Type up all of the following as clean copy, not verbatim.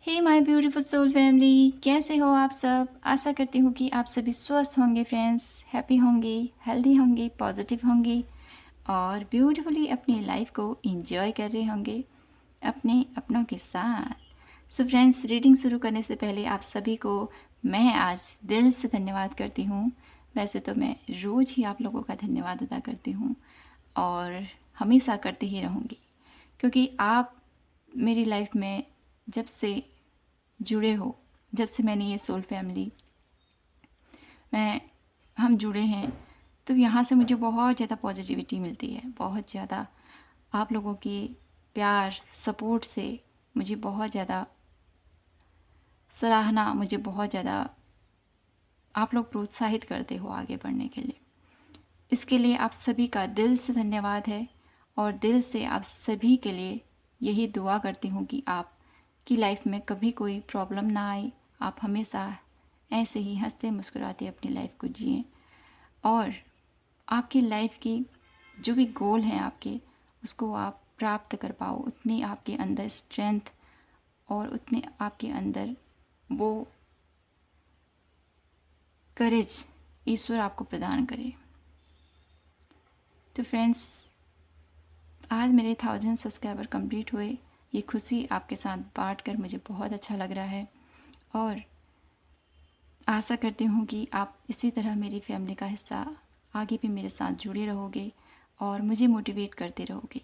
Hey my beautiful soul family, कैसे हो आप सब। आशा करती हूँ कि आप सभी स्वस्थ होंगे फ्रेंड्स, हैप्पी होंगे, हेल्दी होंगे, पॉजिटिव होंगे और ब्यूटीफुली अपनी लाइफ को एंजॉय कर रहे होंगे अपने अपनों के साथ। सो फ्रेंड्स, रीडिंग शुरू करने से पहले आप सभी को मैं आज दिल से धन्यवाद करती हूँ। वैसे तो मैं रोज़ ही आप लोगों का धन्यवाद अदा करती हूँ और हमेशा करती ही रहूँगी, क्योंकि आप मेरी लाइफ में जब से जुड़े हो, जब से मैंने ये सोल फैमिली में हम जुड़े हैं, तो यहाँ से मुझे बहुत ज़्यादा पॉजिटिविटी मिलती है। बहुत ज़्यादा आप लोगों की प्यार सपोर्ट से मुझे बहुत ज़्यादा सराहना, मुझे बहुत ज़्यादा आप लोग प्रोत्साहित करते हो आगे बढ़ने के लिए। इसके लिए आप सभी का दिल से धन्यवाद है और दिल से आप सभी के लिए यही दुआ करती हूँ कि आप की लाइफ में कभी कोई प्रॉब्लम ना आए। आप हमेशा ऐसे ही हंसते मुस्कुराते अपनी लाइफ को जिएं और आपकी लाइफ की जो भी गोल हैं आपके, उसको आप प्राप्त कर पाओ। उतनी आपके अंदर स्ट्रेंथ और उतने आपके अंदर वो करेज ईश्वर आपको प्रदान करे। तो फ्रेंड्स, आज मेरे 1000 सब्सक्राइबर कंप्लीट हुए। ये खुशी आपके साथ बांट कर मुझे बहुत अच्छा लग रहा है और आशा करती हूँ कि आप इसी तरह मेरी फैमिली का हिस्सा आगे भी मेरे साथ जुड़े रहोगे और मुझे मोटिवेट करते रहोगे।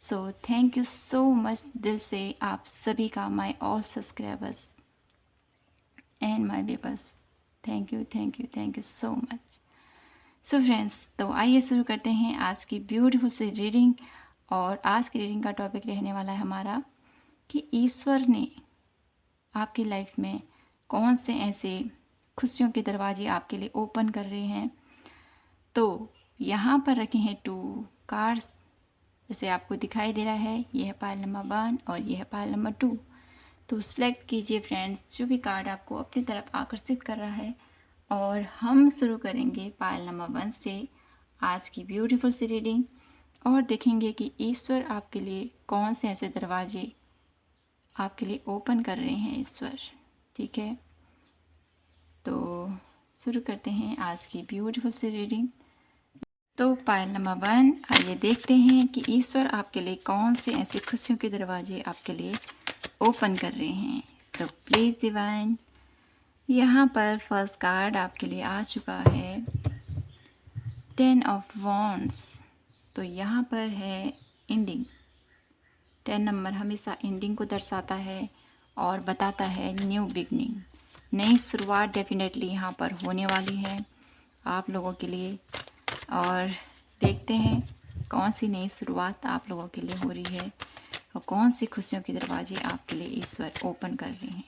So thank you so much दिल से आप सभी का, my all subscribers and my viewers. Thank you thank you thank you so much. So friends, तो आइए शुरू करते हैं आज की ब्यूटीफुल सी रीडिंग। और आज की रीडिंग का टॉपिक रहने वाला है हमारा कि ईश्वर ने आपकी लाइफ में कौन से ऐसे खुशियों के दरवाजे आपके लिए ओपन कर रहे हैं। तो यहाँ पर रखे हैं 2 कार्ड्स, जैसे आपको दिखाई दे रहा है। ये है पाइल नंबर 1 और ये है पाइल नंबर 2। तो सिलेक्ट कीजिए फ्रेंड्स जो भी कार्ड आपको अपनी तरफ आकर्षित कर रहा है और हम शुरू करेंगे पाइल नंबर 1 से आज की ब्यूटीफुल सी रीडिंग और देखेंगे कि ईश्वर आपके लिए कौन से ऐसे दरवाजे आपके लिए ओपन कर रहे हैं ईश्वर। ठीक है, तो शुरू करते हैं आज की ब्यूटीफुल सी रीडिंग। तो पाइल नंबर 1, आइए देखते हैं कि ईश्वर आपके लिए कौन से ऐसे खुशियों के दरवाजे आपके लिए ओपन कर रहे हैं। तो प्लीज़ डिवाइन, यहाँ पर फर्स्ट कार्ड आपके लिए आ चुका है 10 ऑफ वॉन्ड्स। तो यहाँ पर है एंडिंग। 10 नंबर हमेशा एंडिंग को दर्शाता है और बताता है न्यू बिगनिंग, नई शुरुआत डेफिनेटली यहाँ पर होने वाली है आप लोगों के लिए। और देखते हैं कौन सी नई शुरुआत आप लोगों के लिए हो रही है और कौन सी खुशियों के दरवाजे आपके लिए ईश्वर ओपन कर रहे हैं।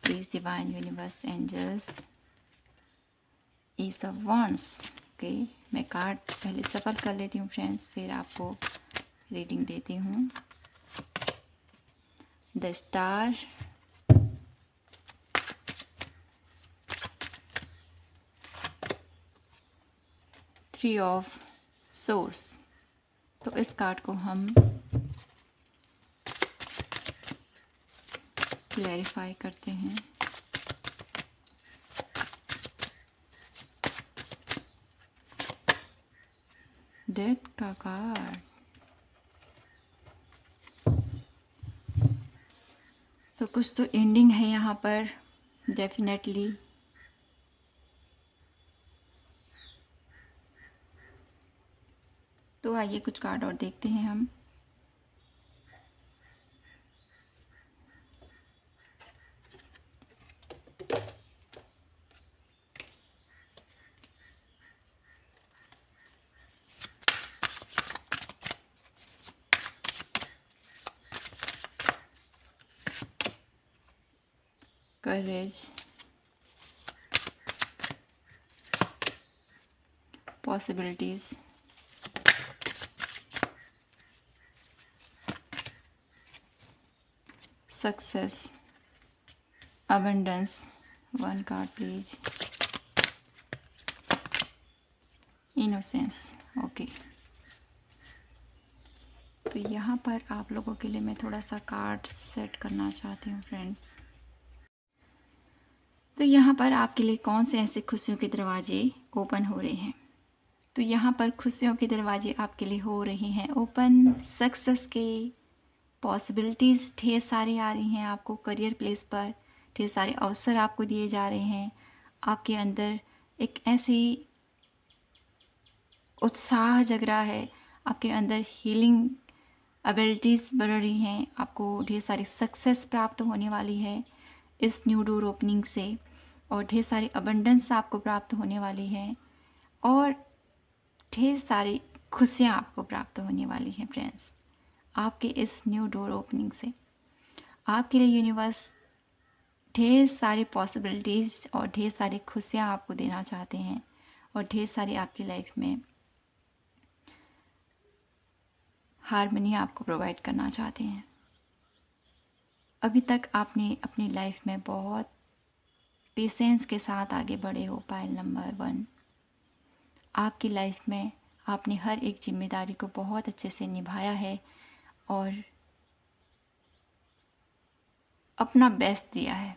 Please divine universe angels, ace of wands. Okay, मैं कार्ड पहले सफल कर लेती हूँ फ्रेंड्स, फिर आपको रीडिंग देती हूँ। The star, three of source. तो इस कार्ड को हम क्लैरिफाई करते हैं। डेथ का कार्ड, तो कुछ तो एंडिंग है यहाँ पर डेफिनेटली। तो आइए कुछ कार्ड और देखते हैं हम। Courage, possibilities, success, abundance. 1 card please, innocence. Okay, तो यहाँ पर आप लोगों के लिए मैं थोड़ा सा कार्ड सेट करना चाहती हूँ फ्रेंड्स। तो यहाँ पर आपके लिए कौन से ऐसे खुशियों के दरवाजे ओपन हो रहे हैं। तो यहाँ पर खुशियों के दरवाजे आपके लिए हो रहे हैं ओपन। सक्सेस के पॉसिबिलिटीज़ ढेर सारी आ रही हैं आपको करियर प्लेस पर। ढेर सारे अवसर आपको दिए जा रहे हैं। आपके अंदर एक ऐसी उत्साह जग रहा है, आपके अंदर हीलिंग एबिलिटीज़ बढ़ रही हैं। आपको ढेर सारी सक्सेस प्राप्त होने वाली है इस न्यू डोर ओपनिंग से, और ढेर सारी अबंडेंस आपको प्राप्त होने वाली है, और ढेर सारी खुशियाँ आपको प्राप्त होने वाली हैं फ्रेंड्स आपके इस न्यू डोर ओपनिंग से। आपके लिए यूनिवर्स ढेर सारी पॉसिबिलिटीज़ और ढेर सारी खुशियाँ आपको देना चाहते हैं, और ढेर सारी आपकी लाइफ में हार्मनी आपको प्रोवाइड करना चाहते हैं। अभी तक आपने अपनी लाइफ में बहुत पेशेंस के साथ आगे बढ़े हो। पायल नंबर 1, आपकी लाइफ में आपने हर एक जिम्मेदारी को बहुत अच्छे से निभाया है और अपना बेस्ट दिया है।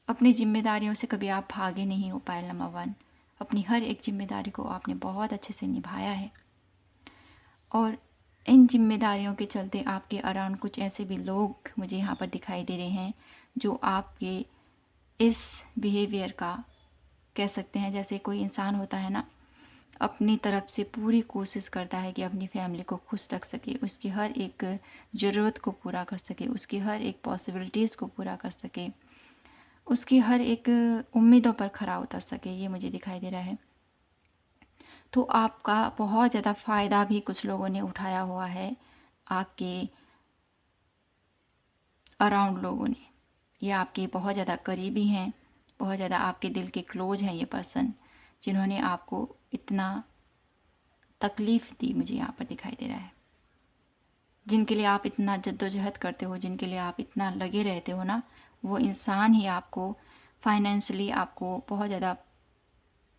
अपनी जिम्मेदारियों से कभी आप भागे नहीं हो। पायल नंबर 1, अपनी हर एक जिम्मेदारी को आपने बहुत अच्छे से निभाया है, और इन जिम्मेदारियों के चलते आपके अराउंड कुछ ऐसे भी लोग मुझे यहाँ पर दिखाई दे रहे हैं जो आपके इस बिहेवियर का कह सकते हैं, जैसे कोई इंसान होता है ना, अपनी तरफ से पूरी कोशिश करता है कि अपनी फैमिली को खुश रख सके, उसकी हर एक ज़रूरत को पूरा कर सके, उसकी हर एक पॉसिबिलिटीज़ को पूरा कर सके, उसकी हर एक उम्मीदों पर खरा उतर सके। ये मुझे दिखाई दे रहा है। तो आपका बहुत ज़्यादा फ़ायदा भी कुछ लोगों ने उठाया हुआ है, आपके अराउंड लोगों ने। ये आपके बहुत ज़्यादा करीबी हैं, बहुत ज़्यादा आपके दिल के क्लोज हैं ये पर्सन, जिन्होंने आपको इतना तकलीफ़ दी, मुझे यहाँ पर दिखाई दे रहा है। जिनके लिए आप इतना जद्दोजहद करते हो, जिनके लिए आप इतना लगे रहते हो ना, वो इंसान ही आपको फाइनेंशियली आपको बहुत ज़्यादा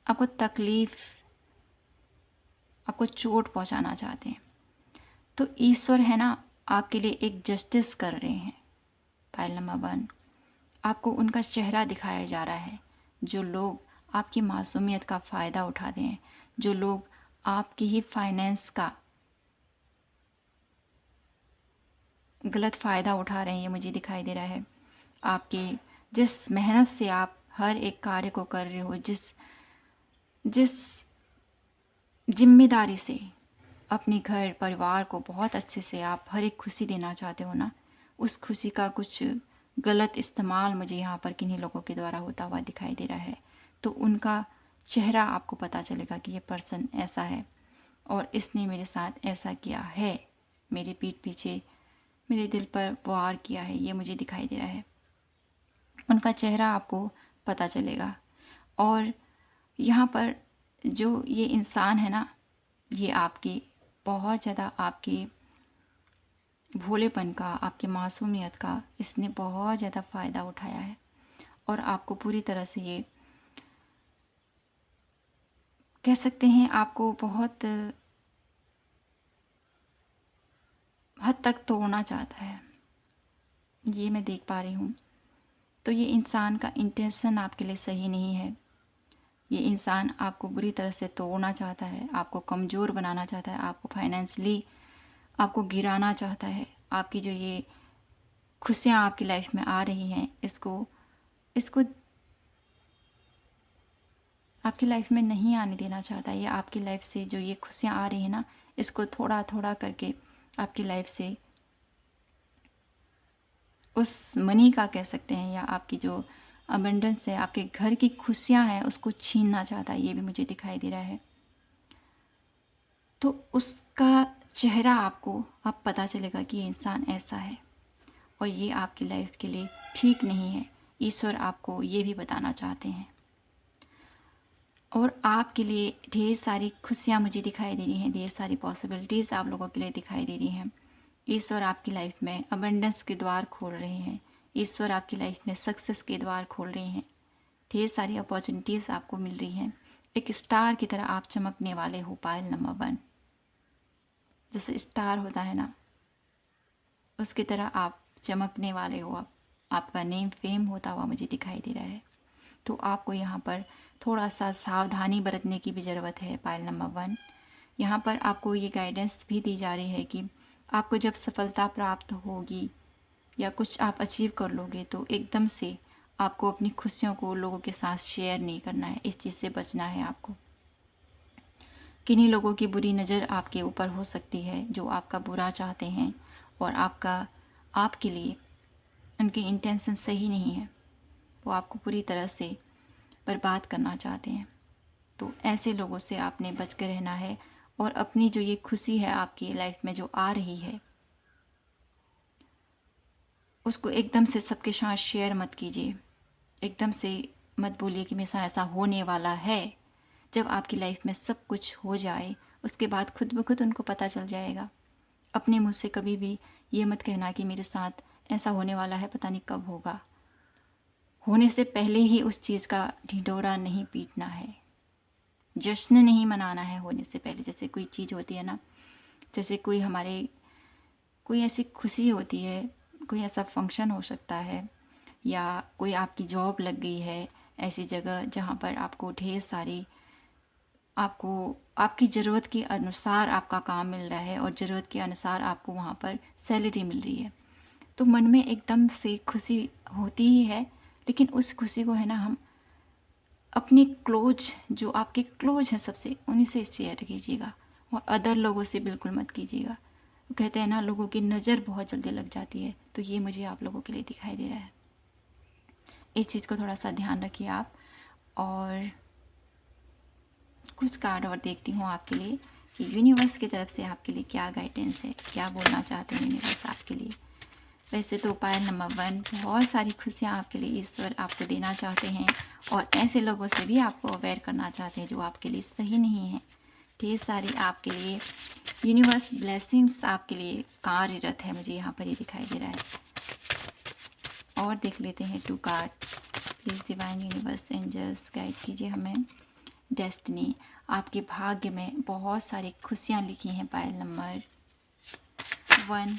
आपको तकलीफ़, आपको चोट पहुंचाना चाहते हैं। तो ईश्वर है ना, आपके लिए एक जस्टिस कर रहे हैं। पायल नंबर 1, आपको उनका चेहरा दिखाया जा रहा है। जो लोग आपकी मासूमियत का फ़ायदा उठाते हैं, जो लोग आपकी ही फाइनेंस का गलत फ़ायदा उठा रहे हैं, ये मुझे दिखाई दे रहा है। आपके जिस मेहनत से आप हर एक कार्य को कर रहे हो, जिस जिम्मेदारी से अपने घर परिवार को बहुत अच्छे से आप हर एक खुशी देना चाहते हो ना, उस खुशी का कुछ गलत इस्तेमाल मुझे यहाँ पर किन्हीं लोगों के द्वारा होता हुआ दिखाई दे रहा है। तो उनका चेहरा आपको पता चलेगा कि ये पर्सन ऐसा है और इसने मेरे साथ ऐसा किया है, मेरे पीठ पीछे मेरे दिल पर वार किया है, ये मुझे दिखाई दे रहा है। उनका चेहरा आपको पता चलेगा। और यहाँ पर जो ये इंसान है ना, ये आपकी बहुत ज़्यादा आपके भोलेपन का, आपके मासूमियत का इसने बहुत ज़्यादा फ़ायदा उठाया है, और आपको पूरी तरह से ये कह सकते हैं, आपको बहुत हद तक तोड़ना चाहता है, ये मैं देख पा रही हूँ। तो ये इंसान का इंटेंशन आपके लिए सही नहीं है। ये इंसान आपको बुरी तरह से तोड़ना चाहता है, आपको कमज़ोर बनाना चाहता है, आपको फाइनेंशियली आपको गिराना चाहता है। आपकी जो ये खुशियाँ आपकी लाइफ में आ रही हैं, इसको आपकी लाइफ में नहीं आने देना चाहता। ये आपकी लाइफ से जो ये खुशियाँ आ रही हैं ना, इसको थोड़ा थोड़ा करके आपकी लाइफ से उस मनी का कह सकते हैं, या आपकी जो अबंडेंस है, आपके घर की खुशियाँ हैं, उसको छीनना चाहता है। ये भी मुझे दिखाई दे रहा है। तो उसका चेहरा आपको अब पता चलेगा कि ये इंसान ऐसा है, और ये आपकी लाइफ के लिए ठीक नहीं है। ईश्वर आपको ये भी बताना चाहते हैं, और आपके लिए ढेर सारी खुशियाँ मुझे दिखाई दे रही हैं, ढेर सारी पॉसिबिलिटीज़ आप लोगों के लिए दिखाई दे रही हैं। ईश्वर आपकी लाइफ में अबंडेंस के द्वार खोल रहे हैं। ईश्वर आपकी लाइफ में सक्सेस के द्वार खोल रहे हैं। ढेर सारी अपॉर्चुनिटीज़ आपको मिल रही हैं। एक स्टार की तरह आप चमकने वाले हो। पायल नंबर 1, जैसे स्टार होता है ना, उसकी तरह आप चमकने वाले हो। अब आपका नेम फेम होता हुआ मुझे दिखाई दे रहा है। तो आपको यहाँ पर थोड़ा सा सावधानी बरतने की भी ज़रूरत है। पायल नंबर 1, यहाँ पर आपको ये गाइडेंस भी दी जा रही है कि आपको जब सफलता प्राप्त होगी या कुछ आप अचीव कर लोगे तो एकदम से आपको अपनी खुशियों को लोगों के साथ शेयर नहीं करना है। इस चीज़ से बचना है आपको। किन्हीं लोगों की बुरी नज़र आपके ऊपर हो सकती है जो आपका बुरा चाहते हैं और आपके लिए उनकी इंटेंशन सही नहीं है, वो आपको पूरी तरह से बर्बाद करना चाहते हैं। तो ऐसे लोगों से आपने बच के रहना है और अपनी जो ये खुशी है आपकी लाइफ में जो आ रही है, उसको एकदम से सबके साथ शेयर मत कीजिए। एकदम से मत बोलिए कि मेरे साथ ऐसा होने वाला है। जब आपकी लाइफ में सब कुछ हो जाए उसके बाद खुद ब खुद उनको पता चल जाएगा। अपने मुँह से कभी भी ये मत कहना कि मेरे साथ ऐसा होने वाला है, पता नहीं कब होगा। होने से पहले ही उस चीज़ का ढिंढोरा नहीं पीटना है, जश्न नहीं मनाना है होने से पहले। जैसे कोई चीज़ होती है ना, जैसे कोई ऐसी खुशी होती है, कोई ऐसा फंक्शन हो सकता है या कोई आपकी जॉब लग गई है ऐसी जगह जहाँ पर आपको ढेर सारी आपकी ज़रूरत के अनुसार आपका काम मिल रहा है और ज़रूरत के अनुसार आपको वहाँ पर सैलरी मिल रही है, तो मन में एकदम से खुशी होती ही है। लेकिन उस खुशी को है ना, हम अपने जो आपके क्लोज हैं सबसे, उन्हीं से शेयर कीजिएगा और अदर लोगों से बिल्कुल मत कीजिएगा। वो कहते हैं ना, लोगों की नज़र बहुत जल्दी लग जाती है, तो ये मुझे आप लोगों के लिए दिखाई दे रहा है। इस चीज़ को थोड़ा सा ध्यान रखिए आप। और कुछ कार्ड और देखती हूँ आपके लिए कि यूनिवर्स की तरफ से आपके लिए क्या गाइडेंस है, क्या बोलना चाहते हैं यूनिवर्स आपके लिए। वैसे तो पायल नंबर 1, बहुत सारी खुशियाँ आपके लिए ईश्वर आपको देना चाहते हैं और ऐसे लोगों से भी आपको अवेयर करना चाहते हैं जो आपके लिए सही नहीं है। ढेर सारी आपके लिए यूनिवर्स ब्लेसिंग्स आपके लिए कार्यरत है, मुझे यहाँ पर ये दिखाई दे रहा है। और देख लेते हैं 2 card. Please divine universe angels guide कीजिए हमें। डेस्टिनी, आपके भाग्य में बहुत सारी खुशियाँ लिखी हैं पायल नंबर 1,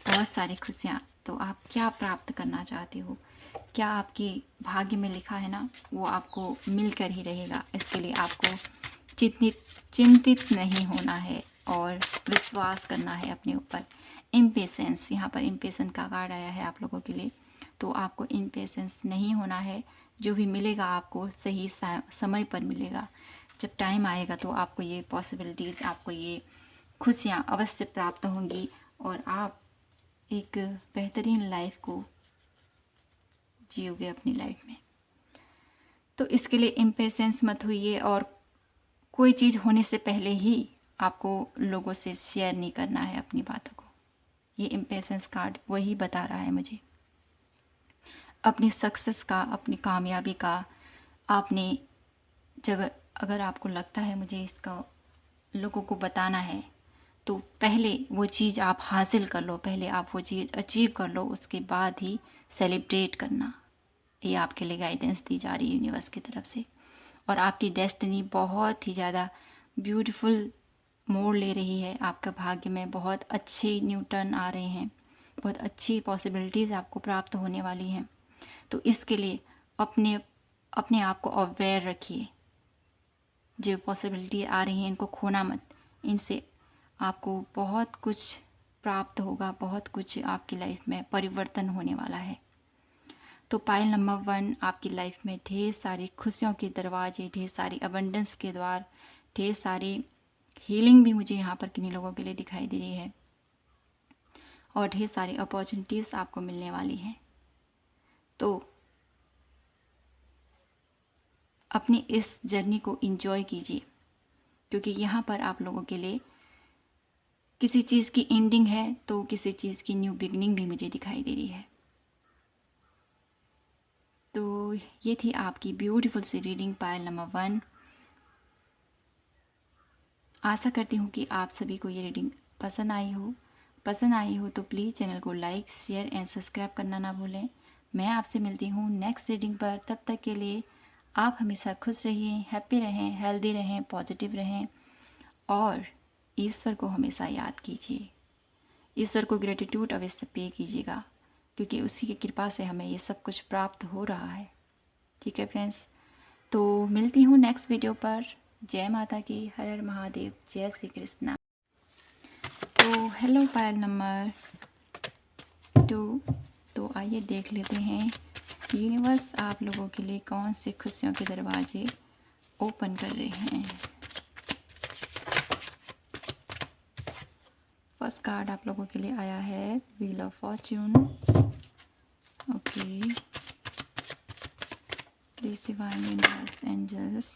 बहुत सारी खुशियाँ। तो आप क्या प्राप्त करना चाहते हो, क्या आपके भाग्य में लिखा है ना, वो आपको मिलकर ही रहेगा। इसके लिए आपको चिंतित नहीं होना है और विश्वास करना है अपने ऊपर। इम्पेशेंस, यहाँ पर इम्पेशेंस का कार्ड आया है आप लोगों के लिए, तो आपको इम्पेशेंस नहीं होना है। जो भी मिलेगा आपको सही समय पर मिलेगा। जब टाइम आएगा तो आपको ये पॉसिबिलिटीज़, आपको ये खुशियाँ अवश्य प्राप्त होंगी और आप एक बेहतरीन लाइफ को जियोगे अपनी लाइफ में। तो इसके लिए इम्पेशेंस मत होइए और कोई चीज़ होने से पहले ही आपको लोगों से शेयर नहीं करना है अपनी बातों को। ये इम्पेशेंस कार्ड वही बता रहा है मुझे। अपनी सक्सेस का, अपनी कामयाबी का आपने जगह, अगर आपको लगता है मुझे इसका लोगों को बताना है, तो पहले वो चीज़ आप हासिल कर लो, पहले आप वो चीज़ अचीव कर लो, उसके बाद ही सेलिब्रेट करना। ये आपके लिए गाइडेंस दी जा रही है यूनिवर्स की तरफ से। और आपकी डेस्टिनी बहुत ही ज़्यादा ब्यूटीफुल मोड़ ले रही है। आपका भाग्य में बहुत अच्छे न्यू टर्न आ रहे हैं, बहुत अच्छी पॉसिबिलिटीज़ आपको प्राप्त होने वाली हैं। तो इसके लिए अपने आप को अवेयर रखिए। जो पॉसिबिलिटी आ रही हैं इनको खोना मत, इनसे आपको बहुत कुछ प्राप्त होगा, बहुत कुछ आपकी लाइफ में परिवर्तन होने वाला है। तो पायल नंबर 1, आपकी लाइफ में ढेर सारी खुशियों के दरवाजे, ढेर सारी अबंडेंस के द्वार, ढेर सारी हीलिंग भी मुझे यहाँ पर किन्हीं लोगों के लिए दिखाई दे रही है और ढेर सारी अपॉर्चुनिटीज़ आपको मिलने वाली हैं। तो अपनी इस जर्नी को एंजॉय कीजिए, क्योंकि यहाँ पर आप लोगों के लिए किसी चीज़ की एंडिंग है तो किसी चीज़ की न्यू बिगनिंग भी मुझे दिखाई दे रही है। तो ये थी आपकी ब्यूटीफुल सी रीडिंग पायल नंबर 1। आशा करती हूँ कि आप सभी को ये रीडिंग पसंद आई हो तो प्लीज़ चैनल को लाइक, शेयर एंड सब्सक्राइब करना ना भूलें। मैं आपसे मिलती हूँ नेक्स्ट रीडिंग पर। तब तक के लिए आप हमेशा खुश रहिए, हैप्पी रहें, हेल्दी रहें, पॉजिटिव रहें और ईश्वर को हमेशा याद कीजिए, ईश्वर को ग्रेटिट्यूड अवश्य पे कीजिएगा, क्योंकि उसी की कृपा से हमें ये सब कुछ प्राप्त हो रहा है। ठीक है फ्रेंड्स, तो मिलती हूँ नेक्स्ट वीडियो पर। जय माता की, हर हर महादेव, जय श्री कृष्णा। तो हेलो पायल नंबर 2, तो आइए देख लेते हैं यूनिवर्स आप लोगों के लिए कौन से खुशियों के दरवाजे ओपन कर रहे हैं। फर्स्ट कार्ड आप लोगों के लिए आया है wheel of fortune. Okay, please divine universe angels,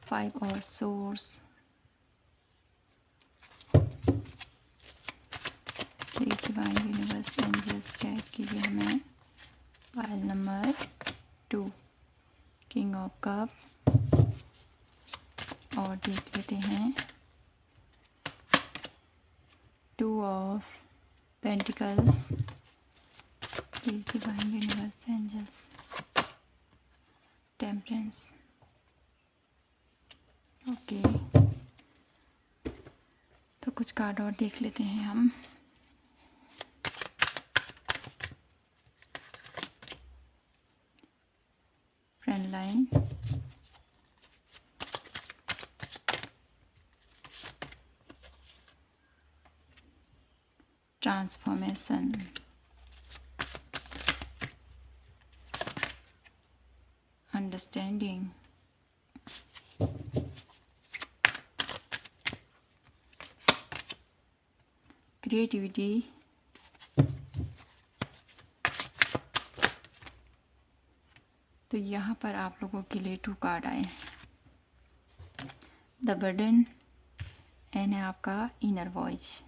5 और swords, please divine universe angels guide कीजिए हमें। Pile number 2 king of cup, और देख लेते हैं 2 of pentacles, please divine universe angels, temperance. Okay, तो कुछ कार्ड और देख लेते हैं हम। Friend line, transformation, understanding, creativity, तो यहाँ पर आप लोगों के लिए 2 कार्ड आए हैं, द बर्डन एंड है आपका इनर वॉइस।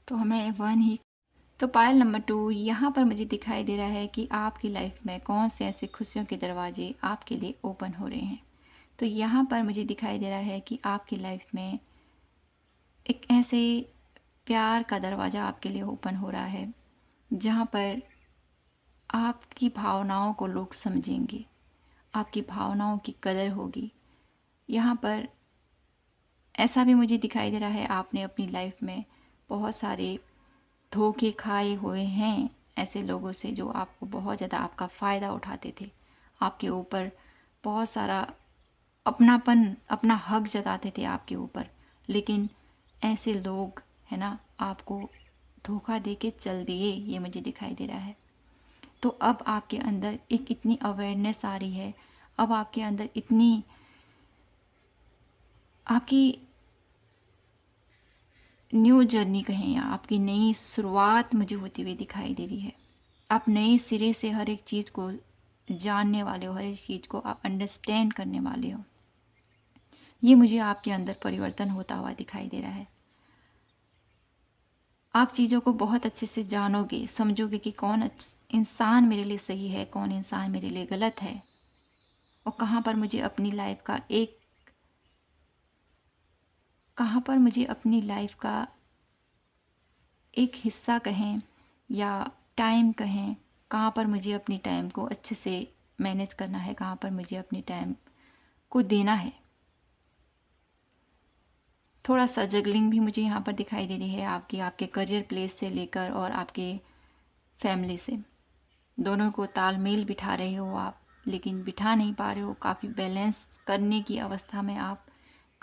तो हमें 1 ही, तो पायल नंबर 2 यहाँ पर मुझे दिखाई दे रहा है कि आपकी लाइफ में कौन से ऐसे खुशियों के दरवाजे आपके लिए ओपन हो रहे हैं। तो यहाँ पर मुझे दिखाई दे रहा है कि आपकी लाइफ में एक ऐसे प्यार का दरवाज़ा आपके लिए ओपन हो रहा है, जहाँ पर आपकी भावनाओं को लोग समझेंगे, आपकी भावनाओं की कदर होगी। यहाँ पर ऐसा भी मुझे दिखाई दे रहा है आपने अपनी लाइफ में बहुत सारे धोखे खाए हुए हैं ऐसे लोगों से, जो आपको बहुत ज़्यादा आपका फ़ायदा उठाते थे, आपके ऊपर बहुत सारा अपनापन, अपना हक जताते थे आपके ऊपर, लेकिन ऐसे लोग है ना आपको धोखा दे के चल दिए, ये मुझे दिखाई दे रहा है। तो अब आपके अंदर एक इतनी अवेयरनेस आ रही है, अब आपके अंदर इतनी आपकी न्यू जर्नी कहें या आपकी नई शुरुआत मुझे होती हुई दिखाई दे रही है। आप नए सिरे से हर एक चीज़ को जानने वाले हो, हर एक चीज़ को आप अंडरस्टैंड करने वाले हो। ये मुझे आपके अंदर परिवर्तन होता हुआ दिखाई दे रहा है। आप चीज़ों को बहुत अच्छे से जानोगे, समझोगे कि कौन इंसान मेरे लिए सही है, कौन इंसान मेरे लिए गलत है, और कहाँ पर मुझे अपनी लाइफ का एक हिस्सा कहें या टाइम कहें, कहाँ पर मुझे अपनी टाइम को अच्छे से मैनेज करना है, कहाँ पर मुझे अपनी टाइम को देना है। थोड़ा सा जगलिंग भी मुझे यहाँ पर दिखाई दे रही है आपके करियर प्लेस से लेकर और आपके फैमिली से, दोनों को तालमेल बिठा रहे हो आप, लेकिन बिठा नहीं पा रहे हो। काफ़ी बैलेंस करने की अवस्था में आप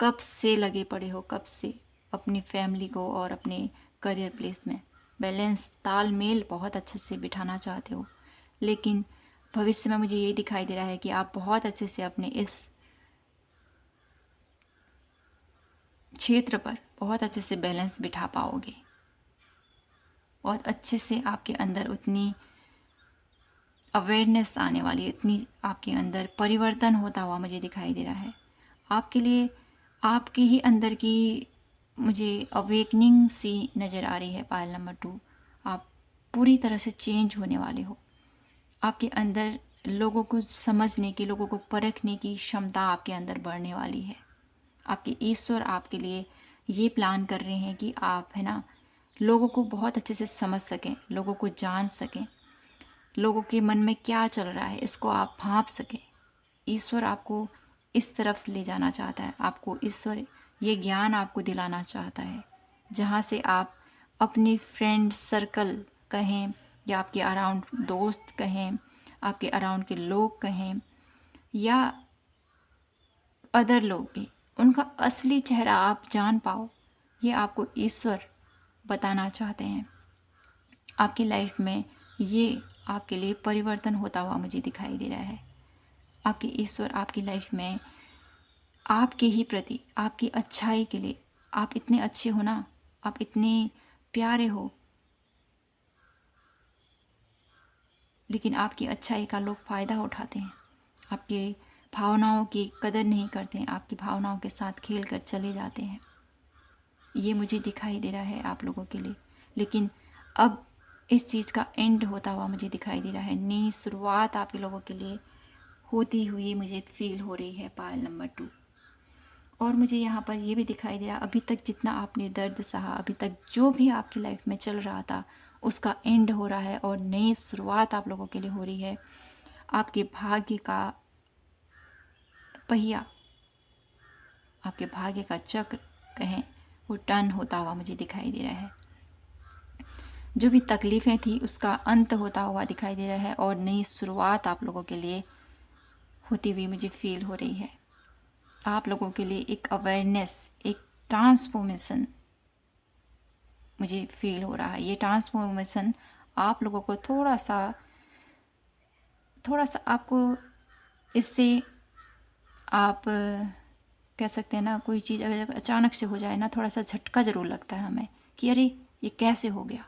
कब से लगे पड़े हो, कब से अपनी फैमिली को और अपने करियर प्लेस में बैलेंस, तालमेल बहुत अच्छे से बिठाना चाहते हो, लेकिन भविष्य में मुझे ये दिखाई दे रहा है कि आप बहुत अच्छे से अपने इस क्षेत्र पर बहुत अच्छे से बैलेंस बिठा पाओगे। बहुत अच्छे से आपके अंदर उतनी अवेयरनेस आने वाली है, इतनी आपके अंदर परिवर्तन होता हुआ मुझे दिखाई दे रहा है। आपके लिए आपके ही अंदर की मुझे अवेकनिंग सी नज़र आ रही है। पायल नंबर 2, आप पूरी तरह से चेंज होने वाले हो। आपके अंदर लोगों को समझने की, लोगों को परखने की क्षमता आपके अंदर बढ़ने वाली है। आपके ईश्वर आपके लिए ये प्लान कर रहे हैं कि आप है ना लोगों को बहुत अच्छे से समझ सकें, लोगों को जान सकें, लोगों के मन में क्या चल रहा है इसको आप भांप सकें। ईश्वर आपको इस तरफ ले जाना चाहता है, आपको ईश्वर ये ज्ञान आपको दिलाना चाहता है, जहाँ से आप अपनी फ्रेंड सर्कल कहें या आपके अराउंड दोस्त कहें, आपके अराउंड के लोग कहें या अदर लोग भी, उनका असली चेहरा आप जान पाओ। ये आपको ईश्वर बताना चाहते हैं। आपकी लाइफ में ये आपके लिए परिवर्तन होता हुआ मुझे दिखाई दे रहा है। आपके ईश्वर आपकी लाइफ में आपके ही प्रति, आपकी अच्छाई के लिए, आप इतने अच्छे हो ना, आप इतने प्यारे हो, लेकिन आपकी अच्छाई का लोग फ़ायदा उठाते हैं। आपके भावनाओं की कदर नहीं करते हैं, आपकी भावनाओं के साथ खेल कर चले जाते हैं। ये मुझे दिखाई दे रहा है आप लोगों के लिए। लेकिन अब इस चीज़ का एंड होता हुआ मुझे दिखाई दे रहा है। नई शुरुआत आप लोगों के लिए होती हुई मुझे फील हो रही है पायल नंबर 2। और मुझे यहाँ पर ये भी दिखाई दे रहा है, अभी तक जितना आपने दर्द सहा, अभी तक जो भी आपकी लाइफ में चल रहा था, उसका एंड हो रहा है और नई शुरुआत आप लोगों के लिए हो रही है। आपके भाग्य का पहिया, आपके भाग्य का चक्र कहें, वो टर्न होता हुआ मुझे दिखाई दे रहा है। जो भी तकलीफ़ें थी उसका अंत होता हुआ दिखाई दे रहा है और नई शुरुआत आप लोगों के लिए होती हुई मुझे फील हो रही है। आप लोगों के लिए एक अवेयरनेस, एक ट्रांसफॉर्मेशन मुझे फील हो रहा है। ये ट्रांसफॉर्मेशन आप लोगों को थोड़ा सा आपको इससे आप कह सकते हैं ना, कोई चीज़ अगर अचानक से हो जाए ना, थोड़ा सा झटका ज़रूर लगता है हमें कि अरे ये कैसे हो गया।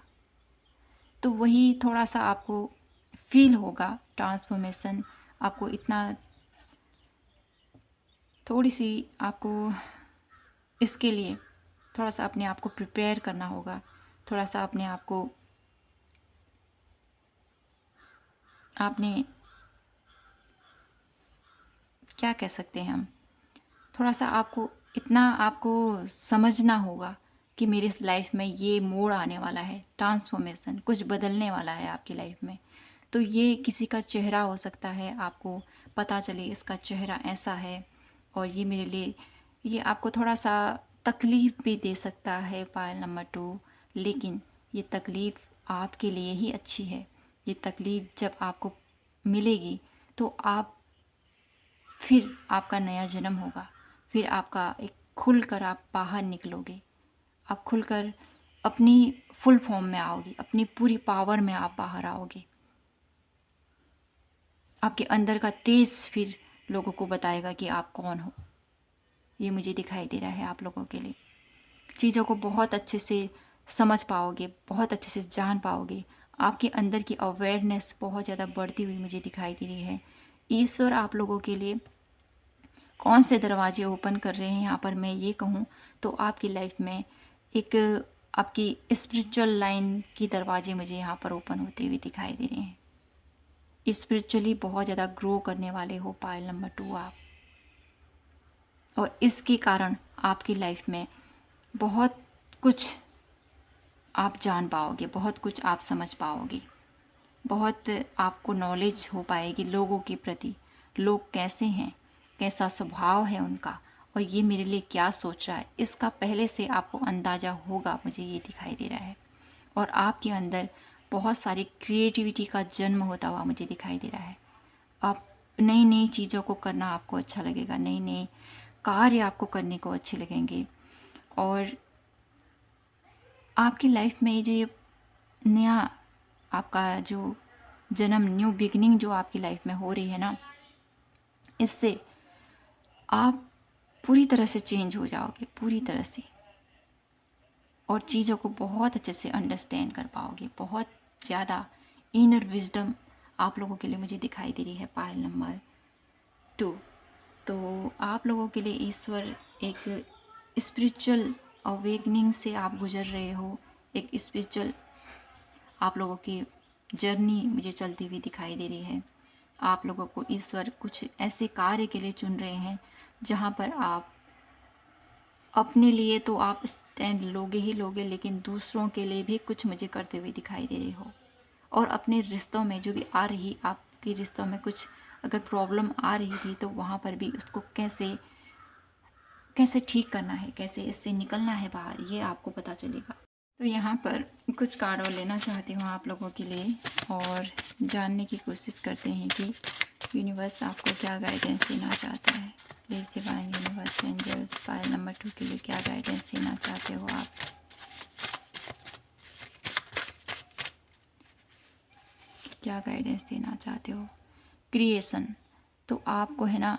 तो वही थोड़ा सा आपको फील होगा ट्रांसफॉर्मेशन। आपको इतना थोड़ी सी आपको इसके लिए थोड़ा सा अपने आप को प्रिपेयर करना होगा। थोड़ा सा अपने आप को आपने क्या कह सकते हैं हम, थोड़ा सा आपको इतना आपको समझना होगा कि मेरी इस लाइफ में ये मोड़ आने वाला है, ट्रांसफॉर्मेशन, कुछ बदलने वाला है आपकी लाइफ में। तो ये किसी का चेहरा हो सकता है, आपको पता चले इसका चेहरा ऐसा है और ये मेरे लिए, ये आपको थोड़ा सा तकलीफ़ भी दे सकता है पायल नंबर 2। लेकिन ये तकलीफ़ आपके लिए ही अच्छी है। ये तकलीफ़ जब आपको मिलेगी तो आप फिर आपका नया जन्म होगा, फिर आपका एक खुलकर आप बाहर निकलोगे, आप खुलकर अपनी फुल फॉर्म में आओगे, अपनी पूरी पावर में आप बाहर आओगे। आपके अंदर का तेज फिर लोगों को बताएगा कि आप कौन हो। ये मुझे दिखाई दे रहा है आप लोगों के लिए। चीज़ों को बहुत अच्छे से समझ पाओगे, बहुत अच्छे से जान पाओगे। आपके अंदर की अवेयरनेस बहुत ज़्यादा बढ़ती हुई मुझे दिखाई दे रही है। ईश्वर आप लोगों के लिए कौन से दरवाजे ओपन कर रहे हैं यहाँ पर मैं ये कहूँ तो आपकी लाइफ में एक आपकी स्पिरिचुअल लाइन की दरवाजे मुझे यहाँ पर ओपन होते हुए दिखाई दे रहे हैं। स्पिरिचुअली बहुत ज़्यादा ग्रो करने वाले हो पायल नंबर 2 आप, और इसके कारण आपकी लाइफ में बहुत कुछ आप जान पाओगे, बहुत कुछ आप समझ पाओगे, बहुत आपको नॉलेज हो पाएगी लोगों के प्रति, लोग कैसे हैं, कैसा स्वभाव है उनका और ये मेरे लिए क्या सोच रहा है, इसका पहले से आपको अंदाज़ा होगा, मुझे ये दिखाई दे रहा है। और आपके अंदर बहुत सारी क्रिएटिविटी का जन्म होता हुआ मुझे दिखाई दे रहा है। आप नई नई चीज़ों को करना आपको अच्छा लगेगा, नई नई कार्य आपको करने को अच्छे लगेंगे। और आपकी लाइफ में जो ये नया आपका जो जन्म, न्यू बिगनिंग जो आपकी लाइफ में हो रही है ना, इससे आप पूरी तरह से चेंज हो जाओगे, पूरी तरह से, और चीज़ों को बहुत अच्छे से अंडरस्टैंड कर पाओगे। बहुत ज़्यादा इनर विजडम आप लोगों के लिए मुझे दिखाई दे रही है पायल नंबर 2। तो आप लोगों के लिए ईश्वर एक स्पिरिचुअल अवेकनिंग से आप गुजर रहे हो, एक स्पिरिचुअल आप लोगों की जर्नी मुझे चलती हुई दिखाई दे रही है। आप लोगों को ईश्वर कुछ ऐसे कार्य के लिए चुन रहे हैं जहाँ पर आप अपने लिए तो आप स्टैंड लोगे ही लोगे, लेकिन दूसरों के लिए भी कुछ मुझे करते हुए दिखाई दे रहे हो। और अपने रिश्तों में जो भी आ रही, आपके रिश्तों में कुछ अगर प्रॉब्लम आ रही थी तो वहाँ पर भी उसको कैसे कैसे ठीक करना है, कैसे इससे निकलना है बाहर, ये आपको पता चलेगा। तो यहाँ पर कुछ कार्ड और लेना चाहती हूँ आप लोगों के लिए और जानने की कोशिश करते हैं कि यूनिवर्स आपको क्या गाइडेंस देना चाहता है। Please divine universe angels pile number 2 के लिए क्या गाइडेंस देना चाहते हो आप। क्या गाइडेंस देना चाहते हो। क्रिएशन, तो आपको है ना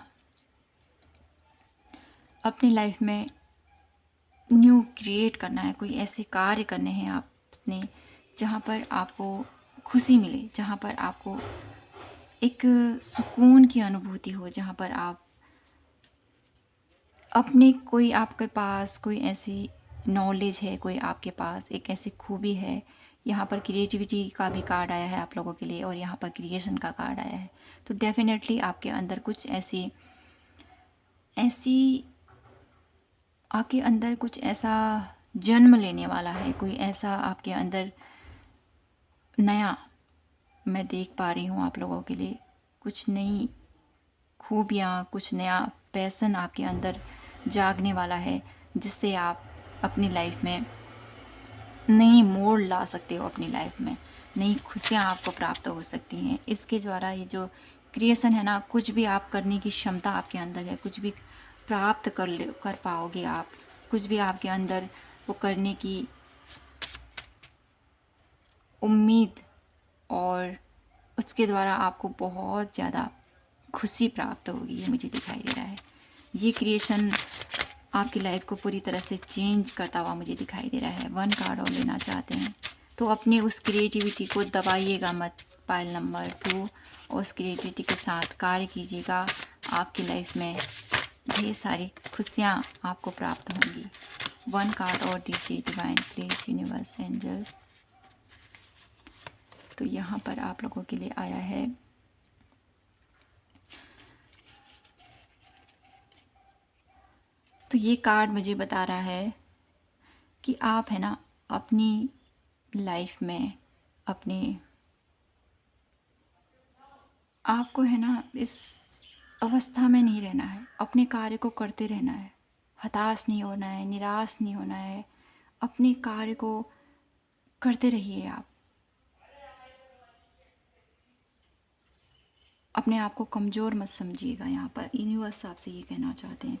अपनी लाइफ में न्यू क्रिएट करना है, कोई ऐसे कार्य करने हैं आपने जहाँ पर आपको खुशी मिले, जहाँ पर आपको एक सुकून की अनुभूति हो, जहाँ पर आप अपने कोई आपके पास कोई ऐसी नॉलेज है, कोई आपके पास एक ऐसी खूबी है। यहाँ पर क्रिएटिविटी का भी कार्ड आया है आप लोगों के लिए और यहाँ पर क्रिएशन का कार्ड आया है। तो डेफिनेटली आपके अंदर कुछ ऐसी आपके अंदर कुछ ऐसा जन्म लेने वाला है, कोई ऐसा आपके अंदर नया मैं देख पा रही हूँ आप लोगों के लिए। कुछ नई खूबियाँ, कुछ नया पैशन आपके अंदर जागने वाला है, जिससे आप अपनी लाइफ में नई मोड़ ला सकते हो, अपनी लाइफ में नई खुशियाँ आपको प्राप्त हो सकती हैं। इसके द्वारा ये जो क्रिएशन है ना, कुछ भी आप करने की क्षमता आपके अंदर है, कुछ भी प्राप्त कर पाओगे आप, कुछ भी आपके अंदर वो करने की उम्मीद और उसके द्वारा आपको बहुत ज़्यादा खुशी प्राप्त होगी, ये मुझे दिखाई दे रहा है। ये क्रिएशन आपकी लाइफ को पूरी तरह से चेंज करता हुआ मुझे दिखाई दे रहा है। 1 कार्ड और लेना चाहते हैं तो अपनी उस क्रिएटिविटी को दबाइएगा मत, पाइल नंबर 2, और उस क्रिएटिविटी के साथ कार्य कीजिएगा। आपकी लाइफ में ढेर सारी खुशियाँ आपको प्राप्त होंगी। 1 कार्ड और दीजिए डिवाइन प्लीज यूनिवर्स एंजल्स। तो यहाँ पर आप लोगों के लिए आया है तो ये कार्ड मुझे बता रहा है कि आप है ना अपनी लाइफ में आपको है ना इस अवस्था में नहीं रहना है, अपने कार्य को करते रहना है, हताश नहीं होना है, निराश नहीं होना है, अपने कार्य को करते रहिए। आप अपने आप को कमज़ोर मत समझिएगा। यहाँ पर यूनिवर्स आपसे ये कहना चाहते हैं,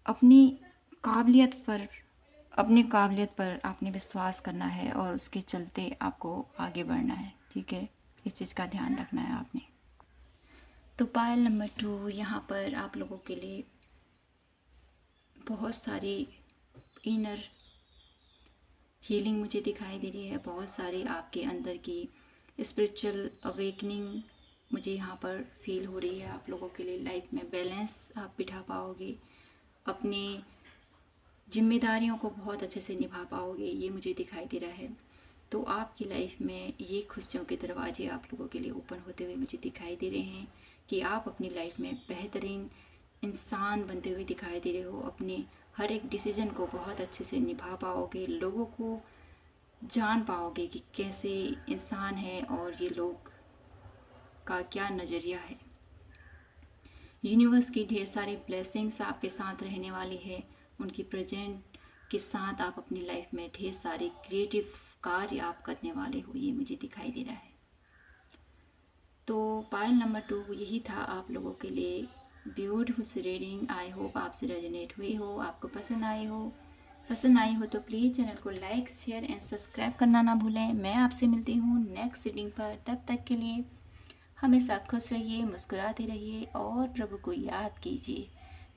अपनी काबिलियत पर आपने विश्वास करना है और उसके चलते आपको आगे बढ़ना है। ठीक है, इस चीज़ का ध्यान रखना है आपने। तो पायल नंबर 2 यहाँ पर आप लोगों के लिए बहुत सारी इनर हीलिंग मुझे दिखाई दे रही है, बहुत सारी आपके अंदर की स्पिरिचुअल अवेकनिंग मुझे यहाँ पर फील हो रही है। आप लोगों के लिए लाइफ में बैलेंस आप बिठा पाओगे, अपनी जिम्मेदारियों को बहुत अच्छे से निभा पाओगे, ये मुझे दिखाई दे रहा है। तो आपकी लाइफ में ये खुशियों के दरवाजे आप लोगों के लिए ओपन होते हुए मुझे दिखाई दे रहे हैं कि आप अपनी लाइफ में बेहतरीन इंसान बनते हुए दिखाई दे रहे हो। अपने हर एक डिसीज़न को बहुत अच्छे से निभा पाओगे, लोगों को जान पाओगे कि कैसे इंसान है और ये लोग का क्या नज़रिया है। यूनिवर्स की ढेर सारी ब्लेसिंग्स आपके साथ रहने वाली है, उनकी प्रेजेंट के साथ आप अपनी लाइफ में ढेर सारे क्रिएटिव कार्य आप करने वाले हो, ये मुझे दिखाई दे रहा है। तो पायल नंबर 2 यही था आप लोगों के लिए ब्यूटीफुल सी रीडिंग। आई होप आपसे रेजोनेट हुई हो, आपको पसंद आई हो तो प्लीज़ चैनल को लाइक शेयर एंड सब्सक्राइब करना ना भूलें। मैं आपसे मिलती हूँ नेक्स्ट रीडिंग पर, तब तक के लिए हमेशा खुश रहिए, मुस्कुराते रहिए और प्रभु को याद कीजिए।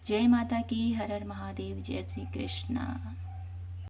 जय माता की, हर हर महादेव, जय श्री कृष्णा।